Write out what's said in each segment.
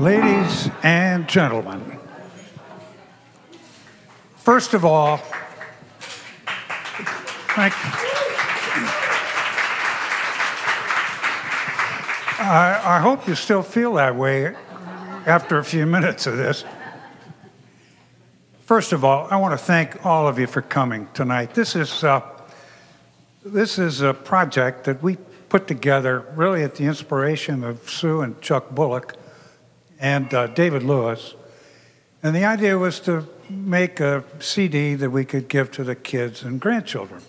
Ladies and gentlemen, first of all, I hope you still feel that way after a few minutes of this. First of all, I want to thank all of you for coming tonight. This is a project that we put together really at the inspiration of Sue and Chuck Bullock and David Lewis. And the idea was to make a CD that we could give to the kids and grandchildren.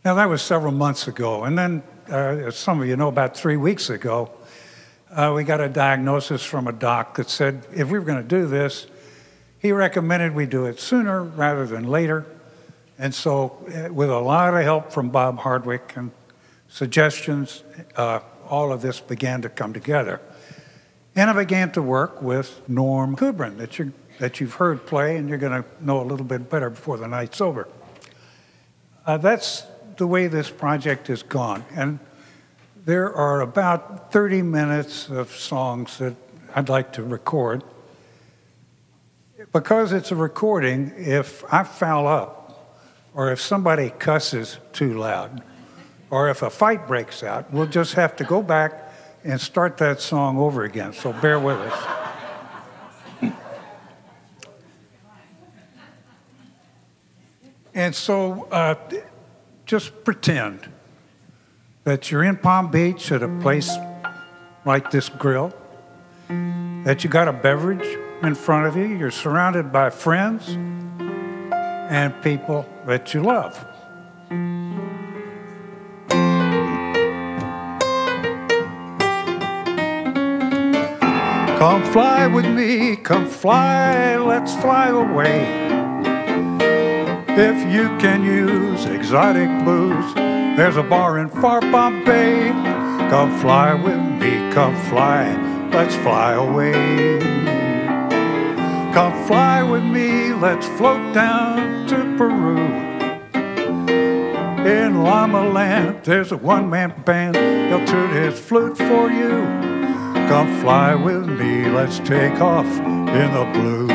Now, that was several months ago. And then, as some of you know, about 3 weeks ago, we got a diagnosis from a doc that said if we were going to do this, he recommended we do it sooner rather than later. And so, with a lot of help from Bob Hardwick and suggestions, all of this began to come together. And I began to work with Norm Kubrin, that you've heard play, and you're going to know a little bit better before the night's over. That's the way this project has gone. And there are about 30 minutes of songs that I'd like to record. Because it's a recording, if I foul up, or if somebody cusses too loud, or if a fight breaks out, we'll just have to go back and start that song over again, so bear with us. And so just pretend that you're in Palm Beach at a place like this grill, that you got a beverage in front of you, you're surrounded by friends and people that you love. Come fly with me, come fly, let's fly away. If you can use exotic booze, there's a bar in far Bombay. Come fly with me, come fly, let's fly away. Come fly with me, let's float down to Peru. In Llama Land, there's a one-man band, he'll toot his flute for you. Come fly with me, let's take off in the blue.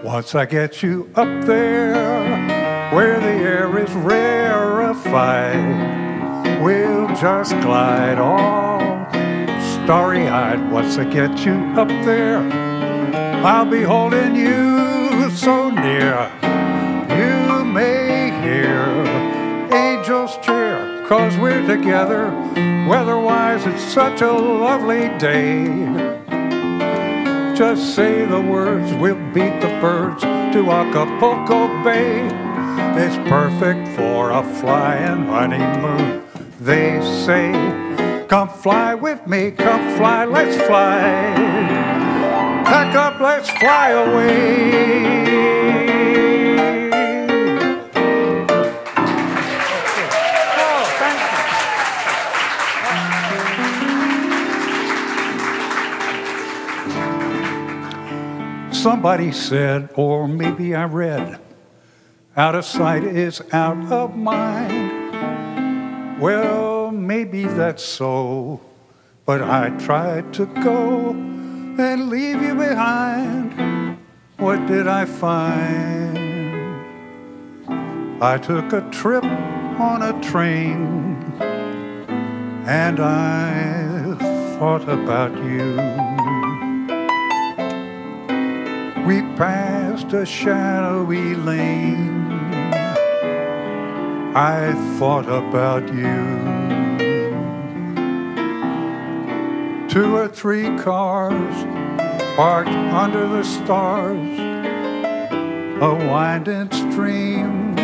Once I get you up there, where the air is rarefied, we'll just glide all starry-eyed. Once I get you up there, I'll be holding you so near. You may hear angels cheer, 'cause we're together. Weather-wise, it's such a lovely day. Just say the words, we'll beat the birds to Acapulco Bay. It's perfect for a flying honeymoon, they say. Come fly with me, come fly, let's fly. Pack up, let's fly away. Somebody said, or maybe I read, out of sight is out of mind. Well, maybe that's so, but I tried to go and leave you behind. What did I find? I took a trip on a train, and I thought about you. We passed a shadowy lane. I thought about you. 2 or 3 cars parked under the stars, a winding stream,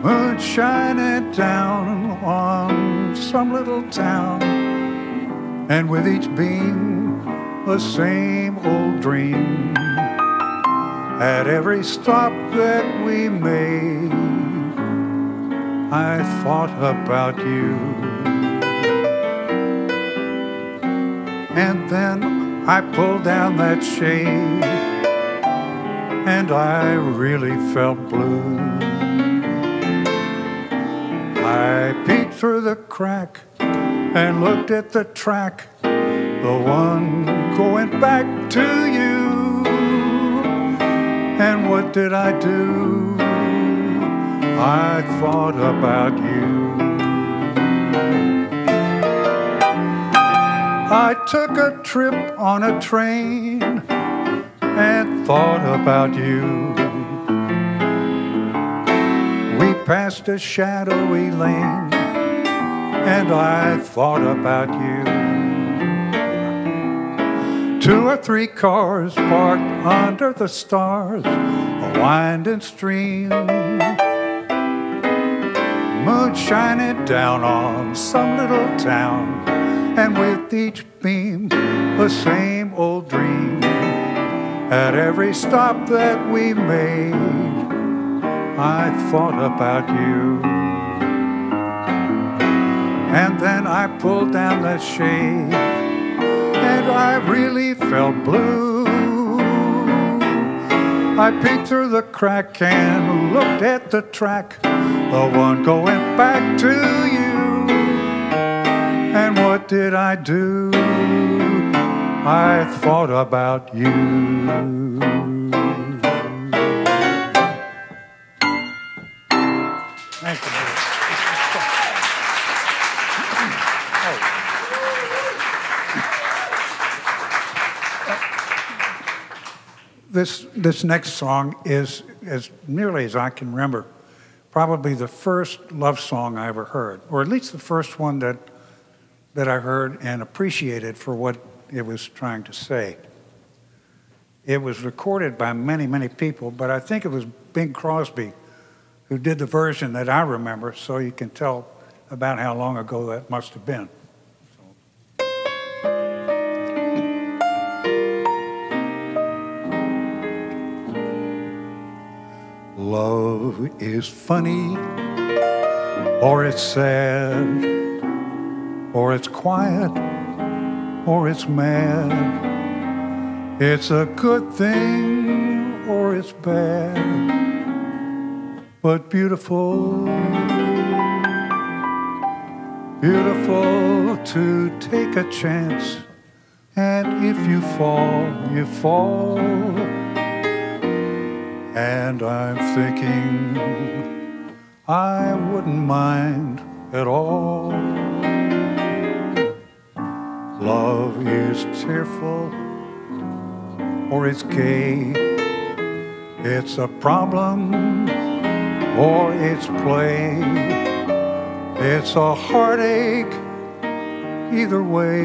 moon shining down on some little town, and with each beam the same old dream. At every stop that we made, I thought about you. And then I pulled down that shade, and I really felt blue. I peeked through the crack and looked at the track, the one going back to you. And what did I do? I thought about you. I took a trip on a train and thought about you. We passed a shadowy lane and I thought about you. 2 or 3 cars parked under the stars, a winding stream, moon shining down on some little town, and with each beam the same old dream. At every stop that we made, I thought about you. And then I pulled down the shade and I really felt blue. I peeked through the crack and looked at the track, the one going back to you. And what did I do? I thought about you. Thank you. This next song is, as nearly as I can remember, probably the first love song I ever heard, or at least the first one that I heard and appreciated for what it was trying to say. It was recorded by many, many people, but I think it was Bing Crosby who did the version that I remember, so you can tell about how long ago that must have been. Love is funny, or it's sad, or it's quiet, or it's mad. It's a good thing, or it's bad, but beautiful, beautiful to take a chance. And if you fall, you fall. And I'm thinking I wouldn't mind at all. Love is tearful or it's gay. It's a problem or it's play. It's a heartache either way,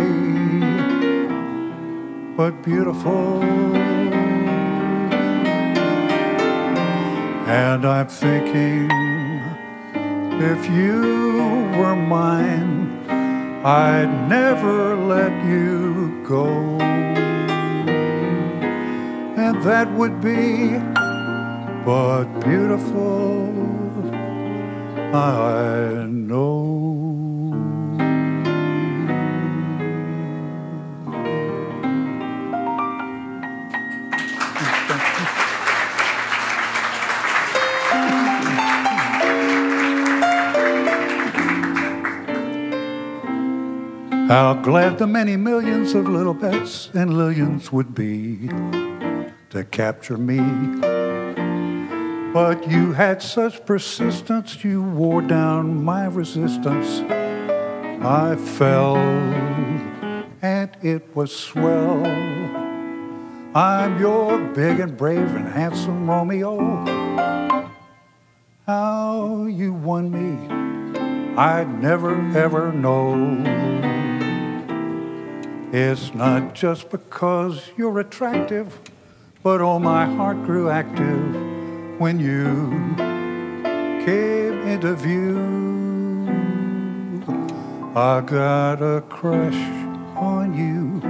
but beautiful. And I'm thinking, if you were mine, I'd never let you go. And that would be but beautiful, I know. How glad the many millions of little Bets and Lillians would be to capture me. But you had such persistence, you wore down my resistance. I fell, and it was swell. I'm your big and brave and handsome Romeo. How you won me, I'd never ever know. It's not just because you're attractive, but oh, my heart grew active when you came into view. I got a crush on you,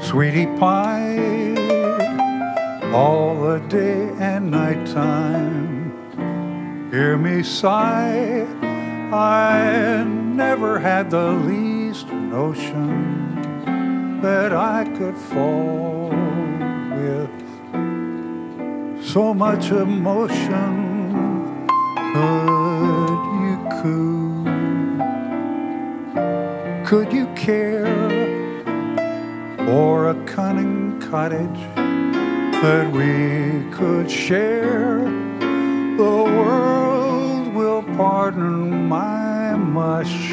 sweetie pie, all the day and night time. Hear me sigh, I never had the least notion that I could fall with so much emotion. Could you coo could you care for a cunning cottage that we could share? The world will pardon my mush,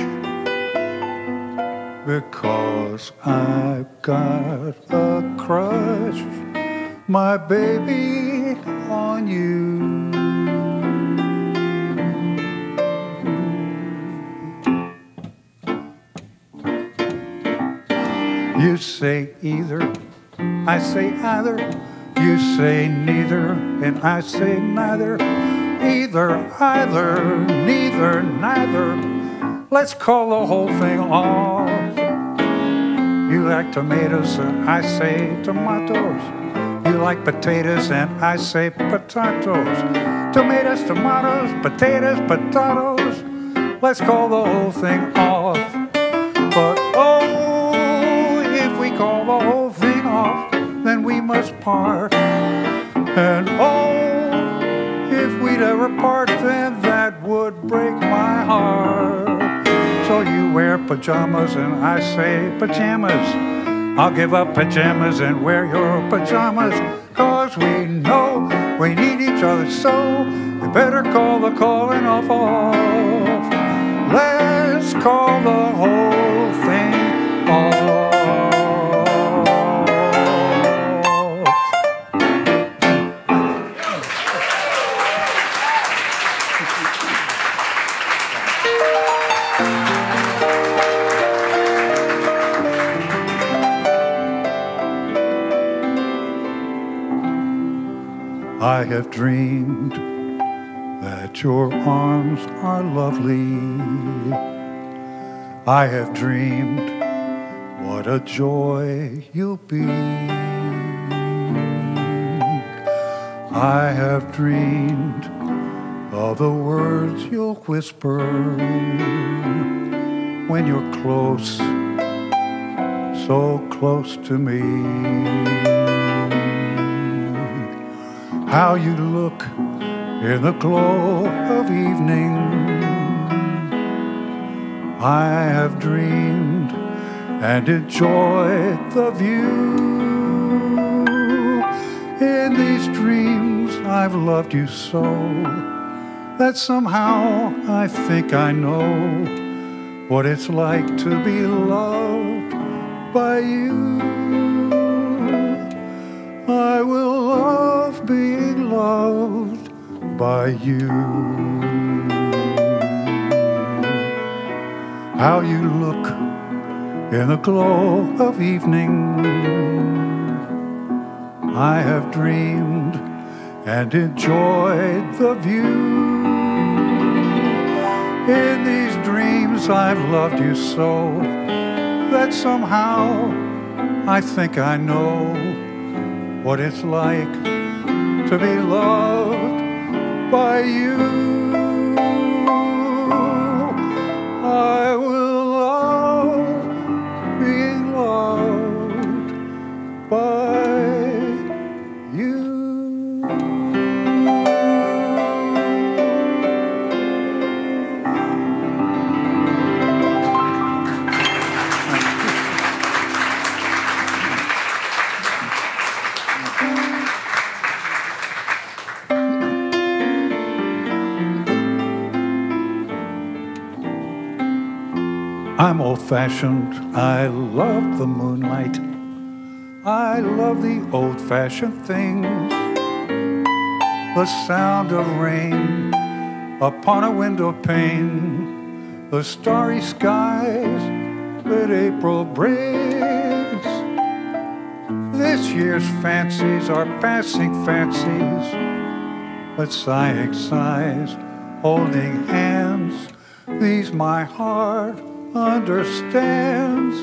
because I've got a crush, my baby, on you. You say either, I say either. You say neither, and I say neither. Either, either, neither, neither. Let's call the whole thing off. You like tomatoes, and I say tomatoes. You like potatoes, and I say potatoes. Tomatoes, tomatoes, potatoes, potatoes. Let's call the whole thing off. But oh, if we call the whole thing off, then we must part. And oh, if we'd ever part, then that would break my heart. So you wear pajamas and I say pajamas. I'll give up pajamas and wear your pajamas, 'cause we know we need each other, so we better call the calling off. Let's call the whole thing off. I have dreamed that your arms are lovely. I have dreamed what a joy you'll be. I have dreamed of the words you'll whisper when you're close, so close to me. How you look in the glow of evening. I have dreamed and enjoyed the view. In these dreams I've loved you so that somehow I think I know what it's like to be loved by you. I will love being loved by you. How you look in the glow of evening. I have dreamed and enjoyed the view. In these dreams I've loved you so that somehow I think I know what it's like to be loved by you. I will love being loved by you. I'm old-fashioned, I love the moonlight. I love the old-fashioned things. The sound of rain upon a window pane, the starry skies that April brings. This year's fancies are passing fancies, but sighing sighs, holding hands, these my heart understands.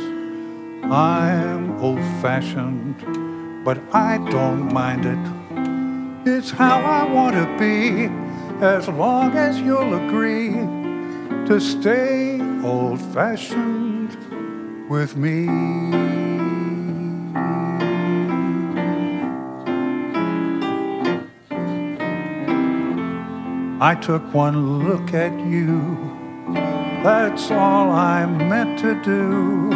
I'm old-fashioned, but I don't mind it. It's how I want to be, as long as you'll agree to stay old-fashioned with me. I took one look at you That's all I meant to do.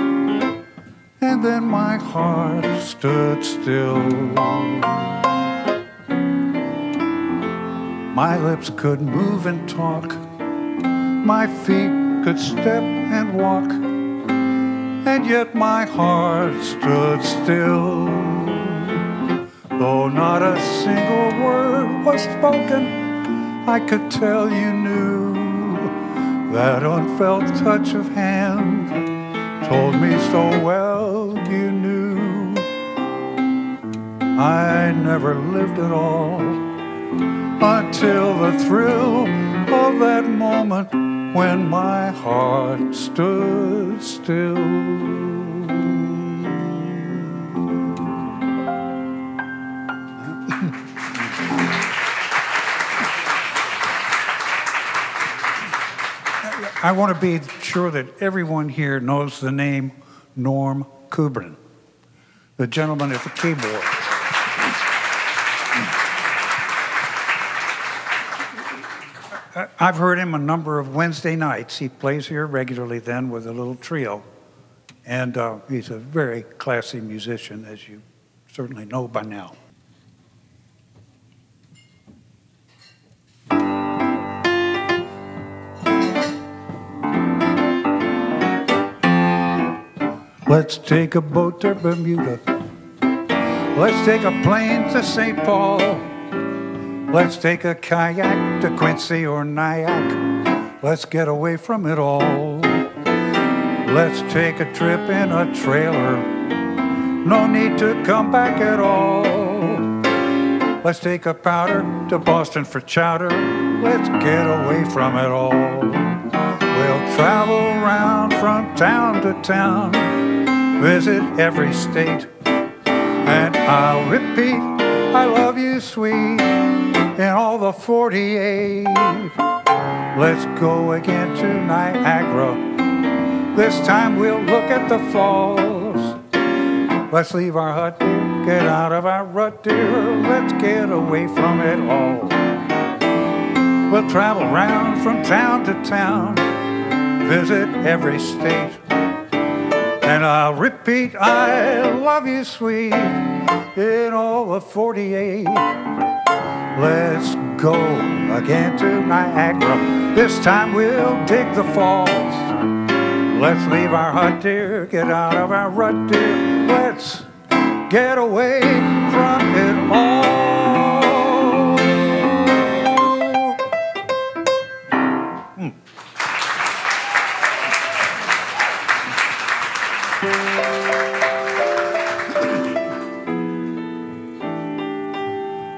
And then my heart stood still. My lips could move and talk. My feet could step and walk. And yet my heart stood still. Though not a single word was spoken, I could tell you knew. That unfelt touch of hand told me so well you knew. I never lived at all until the thrill of that moment when my heart stood still. I want to be sure that everyone here knows the name Norm Kubrin, the gentleman at the keyboard. I've heard him a number of Wednesday nights. He plays here regularly then with a little trio. And he's a very classy musician, as you certainly know by now. Let's take a boat to Bermuda. Let's take a plane to St. Paul. Let's take a kayak to Quincy or Nyack. Let's get away from it all. Let's take a trip in a trailer. No need to come back at all. Let's take a powder to Boston for chowder. Let's get away from it all. We'll travel around from town to town, visit every state, and I'll repeat, I love you, sweet, in all the 48. Let's go again to Niagara. This time we'll look at the falls. Let's leave our hut, dear, get out of our rut, dear. Let's get away from it all. We'll travel round from town to town, visit every state, and I'll repeat, I love you, sweet, in all the 48. Let's go again to Niagara. This time we'll dig the falls. Let's leave our hut, dear, get out of our rut, dear. Let's get away from it all.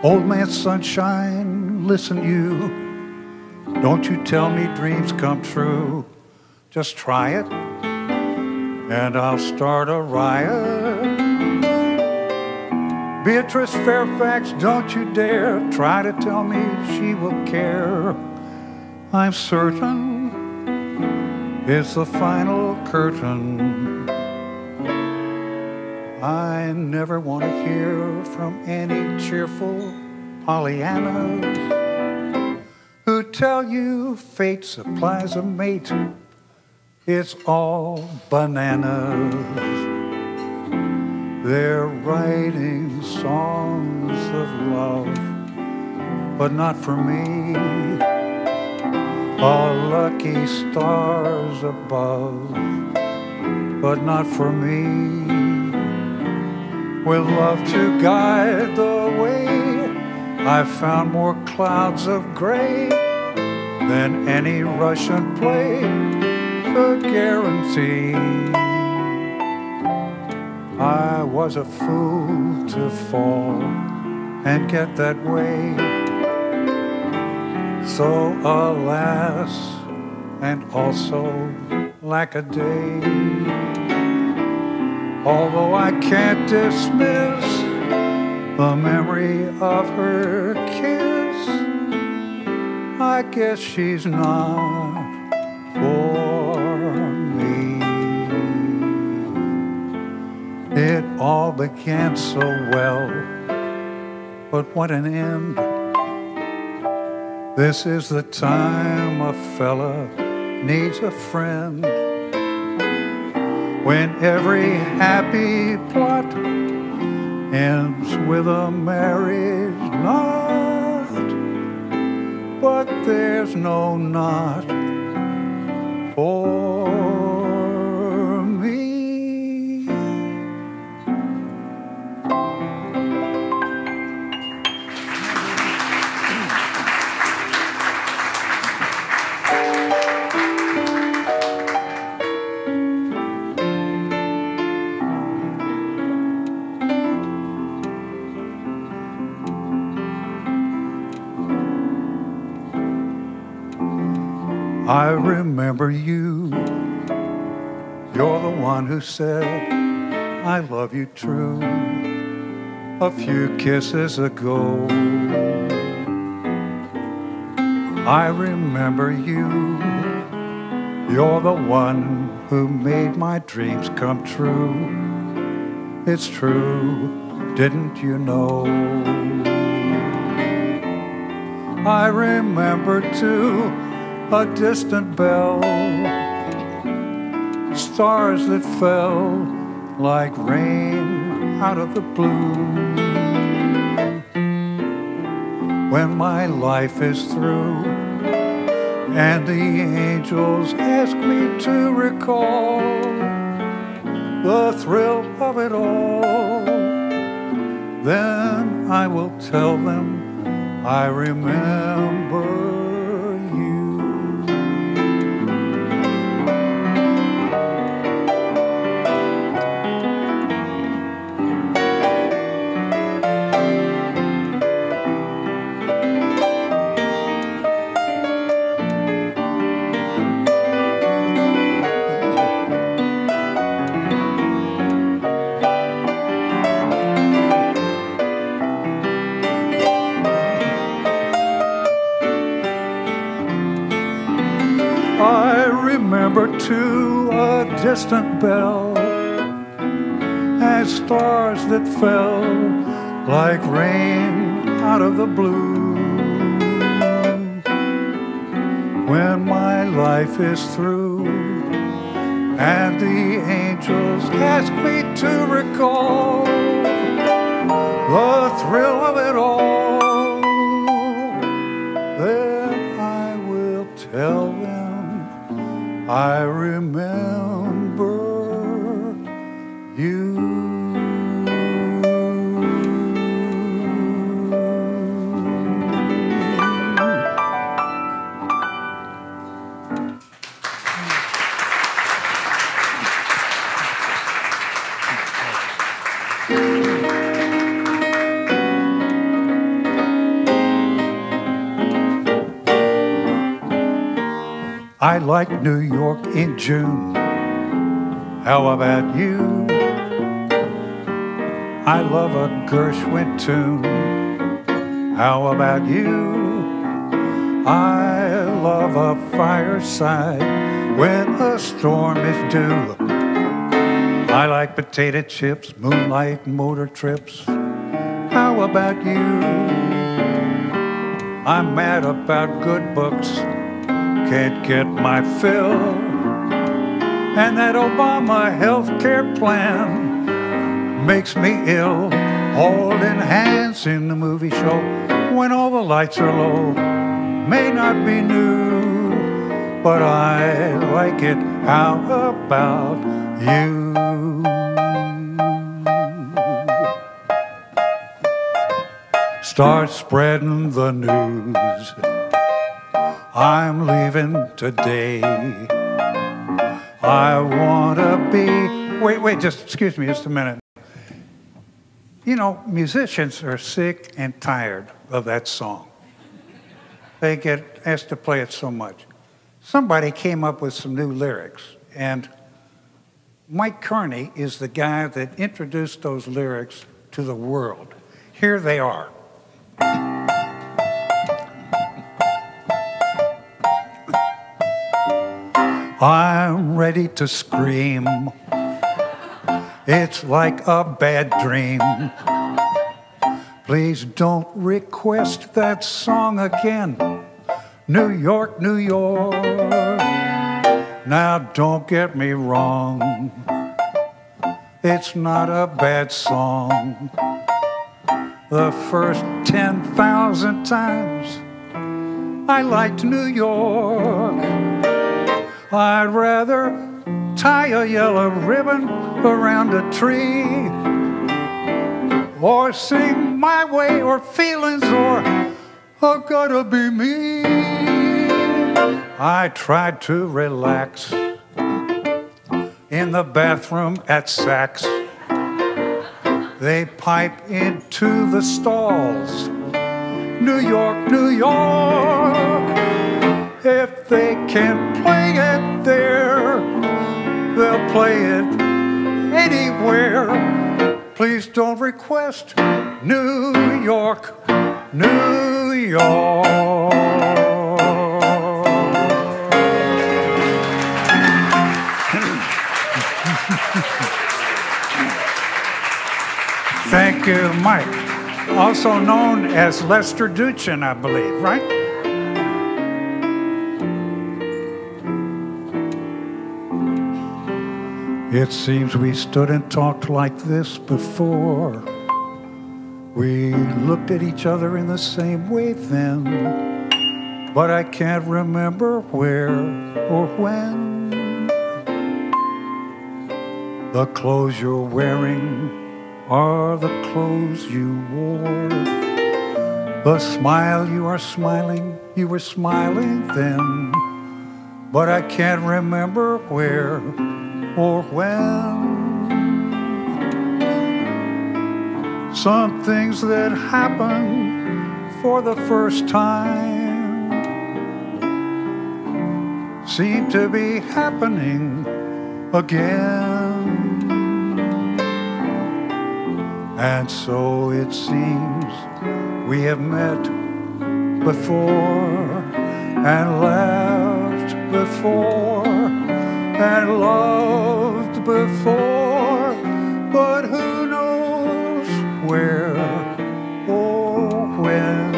Old man sunshine, listen you. Don't you tell me dreams come true. Just try it, and I'll start a riot. Beatrice Fairfax, don't you dare try to tell me she will care. I'm certain it's the final curtain. I never want to hear from any cheerful Pollyannas who tell you fate supplies a mate. It's all bananas. They're writing songs of love, but not for me. All lucky stars above, but not for me. With love to guide the way, I've found more clouds of gray than any Russian play could guarantee. I was a fool to fall and get that way. So alas, and also lack a day. Although I can't dismiss the memory of her kiss, I guess she's not for me. It all began so well, but what an end. This is the time a fella needs a friend. When every happy plot ends with a marriage knot, but there's no knot for me. I remember you. You're the one who said, I love you true, a few kisses ago. I remember you. You're the one who made my dreams come true. It's true, didn't you know? I remember too a distant bell, stars that fell like rain out of the blue. When my life is through and the angels ask me to recall the thrill of it all, then I will tell them I remember. I remember too a distant bell and stars that fell like rain out of the blue. When my life is through and the angels ask me to recall the thrill of it all, then I will tell them I remember you. I like New York in June. How about you? I love a Gershwin tune. How about you? I love a fireside when a storm is due. I like potato chips, moonlight, motor trips. How about you? I'm mad about good books, can't get my fill. And that Obama health care plan makes me ill. Holding hands in the movie show when all the lights are low may not be new, but I like it. How about you? Start spreading the news. I'm leaving today. I want to be... Wait, just excuse me just a minute. You know, musicians are sick and tired of that song. They get asked to play it so much. Somebody came up with some new lyrics, and Mike Carney is the guy that introduced those lyrics to the world. Here they are. I'm ready to scream. It's like a bad dream. Please don't request that song again. New York, New York. Now don't get me wrong, it's not a bad song. The first 10,000 times I liked New York, I'd rather tie a yellow ribbon around a tree, or sing My Way, or Feelings, or I've Gotta Be Me. I tried to relax in the bathroom at Saks. They pipe into the stalls, New York, New York. If they can play it there, they'll play it anywhere. Please don't request New York, New York. Thank you, Mike. Also known as Lester Duchin, I believe, right? It seems we stood and talked like this before. We looked at each other in the same way then, but I can't remember where or when. The clothes you're wearing are the clothes you wore. The smile you are smiling, you were smiling then, but I can't remember where or when. Some things that happen for the first time seem to be happening again. And so it seems we have met before, and laughed before, and loved before, but who knows where or when.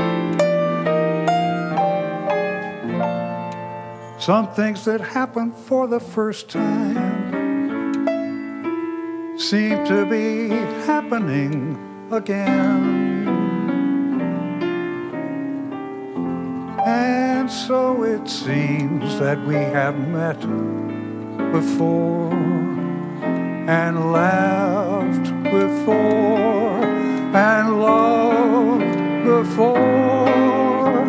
Some things that happen for the first time seem to be happening again. And so it seems that we have met before, and laughed before, and loved before,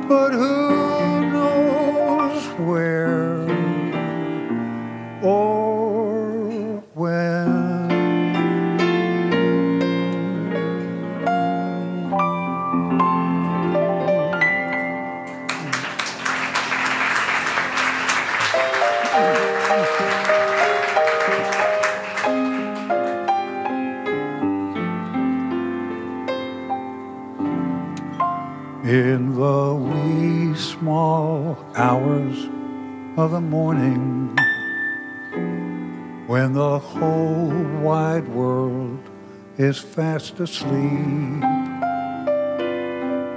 but who knows where or when. In the wee small hours of the morning, when the whole wide world is fast asleep,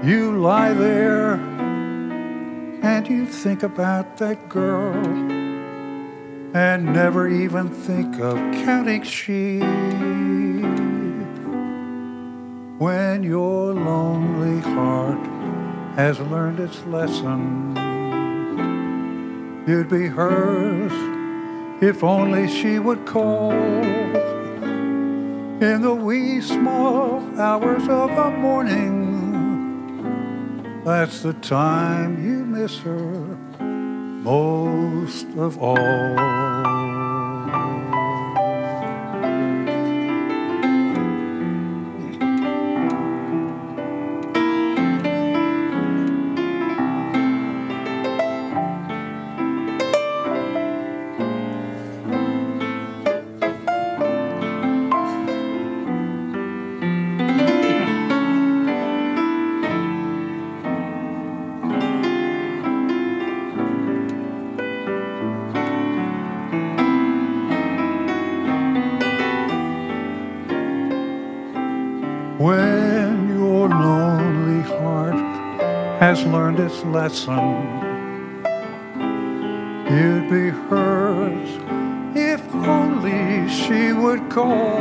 you lie there and you think about that girl, and never even think of counting sheep. When your lonely heart has learned its lesson, you'd be hers if only she would call. In the wee small hours of the morning, that's the time you miss her most of all. When your lonely heart has learned its lesson, you'd be hers if only she would call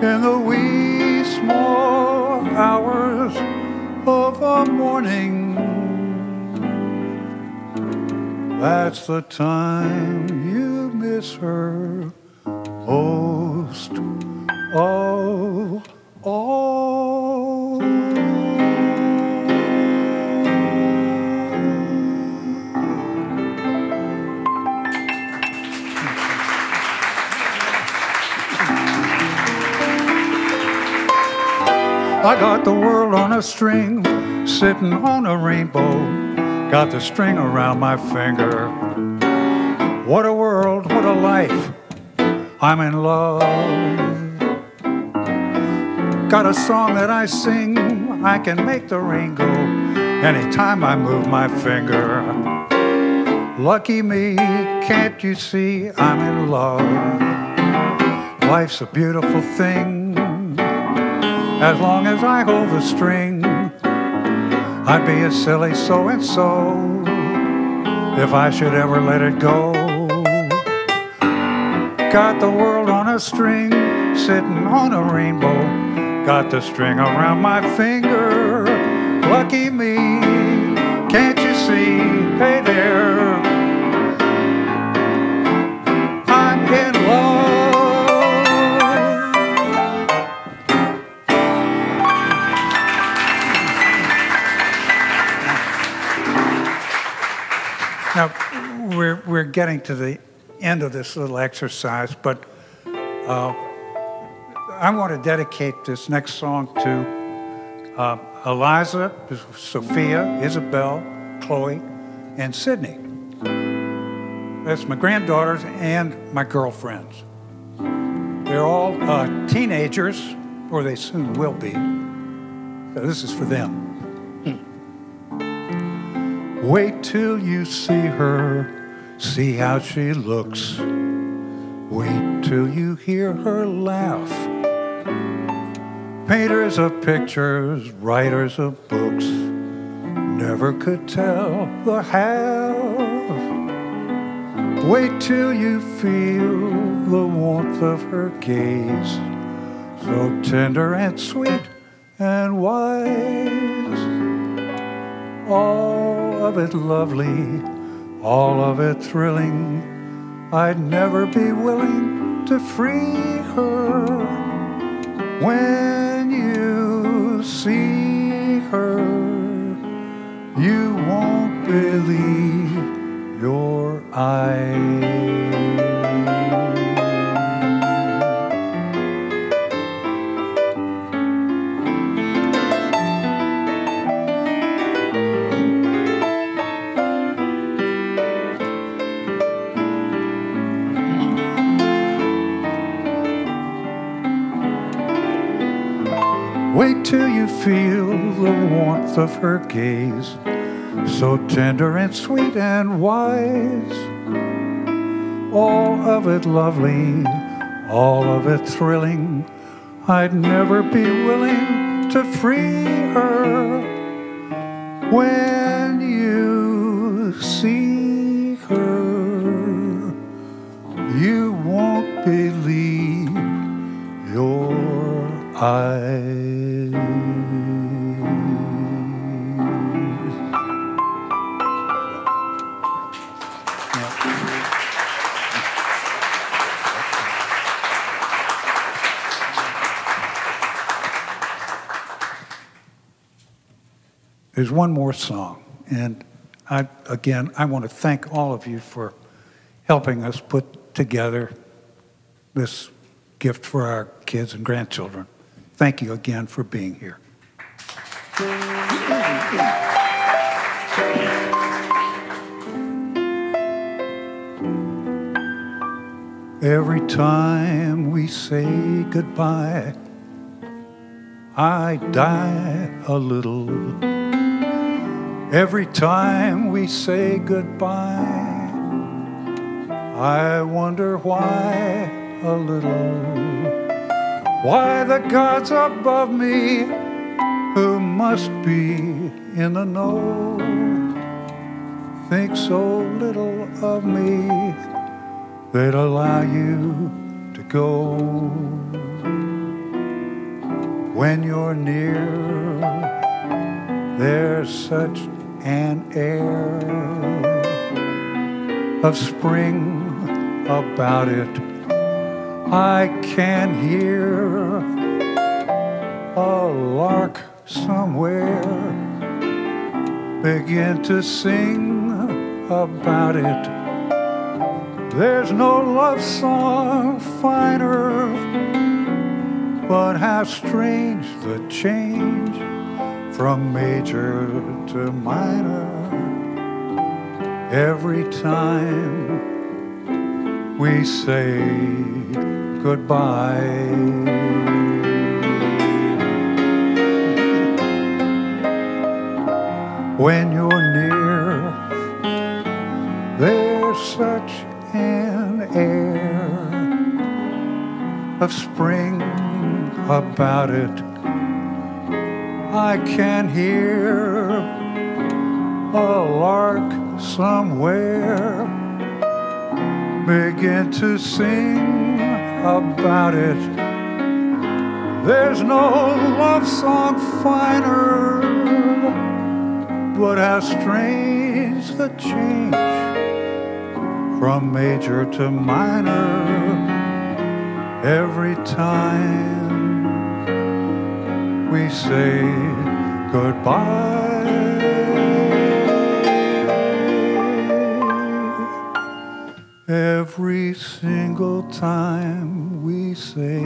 in the wee small hours of a morning. That's the time you miss her most of all. I got the world on a string, sitting on a rainbow, got the string around my finger. What a world, what a life, I'm in love. Got a song that I sing, I can make the rain go anytime I move my finger. Lucky me, can't you see I'm in love? Life's a beautiful thing, as long as I hold the string. I'd be a silly so-and-so if I should ever let it go. Got the world on a string, sitting on a rainbow, got the string around my finger. Lucky me, can't you see? Hey there, I'm in love. Now, we're getting to the end of this little exercise, but I want to dedicate this next song to Eliza, Sophia, Isabel, Chloe, and Sydney. That's my granddaughters and my girlfriends. They're all teenagers, or they soon will be. So this is for them. Wait till you see her, see how she looks. Wait till you hear her laugh. Painters of pictures, writers of books, never could tell the half. Wait till you feel the warmth of her gaze, so tender and sweet and wise. All of it lovely, all of it thrilling. I'd never be willing to free her. When you see her, you won't believe your eyes. Wait till you feel the warmth of her gaze, so tender and sweet and wise. All of it lovely, all of it thrilling. I'd never be willing to free her. When you see her, you won't believe your eyes. There's one more song, and I want to thank all of you for helping us put together this gift for our kids and grandchildren. Thank you again for being here. Every time we say goodbye, I die a little. Every time we say goodbye, I wonder why a little. Why the gods above me, who must be in the know, think so little of me, they'd allow you to go. When you're near, there's such an air of spring about it. I can hear a lark somewhere begin to sing about it. There's no love song finer, but how strange the change from major to minor every time we say goodbye. When you're near, there's such an air of spring about it. I can hear a lark somewhere begin to sing about it. There's no love song finer, but how strange the change from major to minor every time we say goodbye. Every single time we say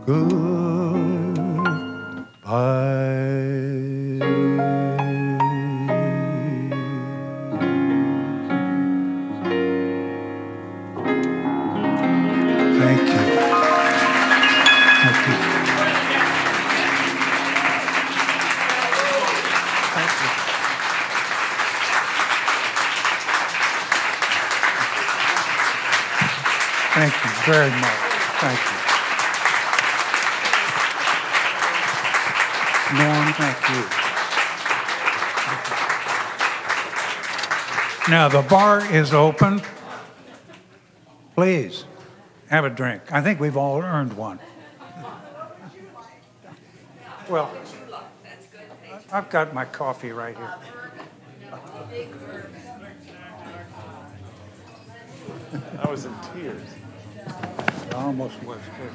goodbye. Thank you. Thank you. Thank you. Thank you very much. Thank you. Norm, thank you. Now the bar is open. Please, have a drink. I think we've all earned one. Well, I've got my coffee right here. I was in tears. I almost was too.